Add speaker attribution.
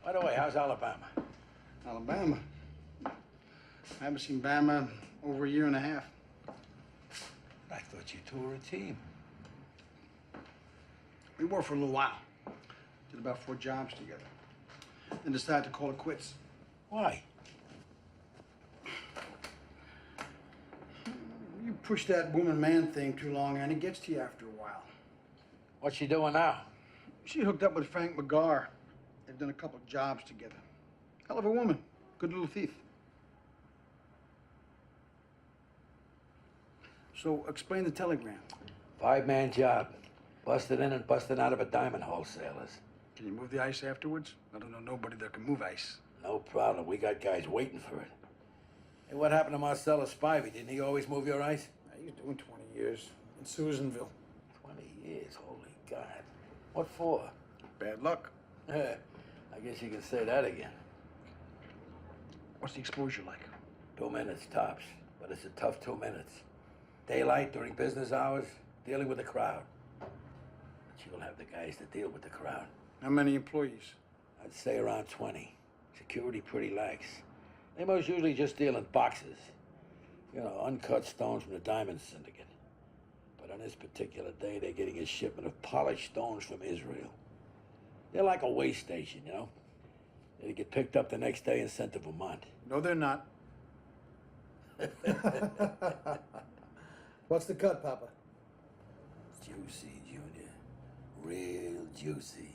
Speaker 1: By the way, how's Alabama?
Speaker 2: Alabama. I haven't seen Bama over a year and a half.
Speaker 1: I thought you two were a team.
Speaker 2: We were for a little while. Did about 4 jobs together. Then decided to call it quits.
Speaker 1: Why?
Speaker 2: You push that woman-man thing too long, and it gets to you after a while.
Speaker 1: What's she doing now?
Speaker 2: She hooked up with Frank McGarr. They've done a couple of jobs together. Hell of a woman. Good little thief. So, explain the telegram.
Speaker 1: 5-man job. Busted in and busted out of a diamond wholesalers.
Speaker 2: Can you move the ice afterwards? I don't know nobody that can move ice.
Speaker 1: No problem. We got guys waiting for it. Hey, what happened to Marcelo Spivey? Didn't he always move your ice?
Speaker 2: He's doing 20 years in Susanville.
Speaker 1: 20 years, holy God. What for?
Speaker 2: Bad luck.
Speaker 1: I guess you can say that again.
Speaker 2: What's the exposure like?
Speaker 1: 2 minutes tops, but it's a tough 2 minutes. Daylight during business hours, dealing with the crowd. But you'll have the guys to deal with the crowd.
Speaker 2: How many employees?
Speaker 1: I'd say around 20. Security pretty lax. They most usually just deal in boxes. You know, uncut stones from the Diamond Syndicate. But on this particular day, they're getting a shipment of polished stones from Israel. They're like a way station, you know? They get picked up the next day and sent to Vermont.
Speaker 2: No, they're not.
Speaker 3: What's the cut, Papa?
Speaker 1: Juicy, Junior. Real juicy.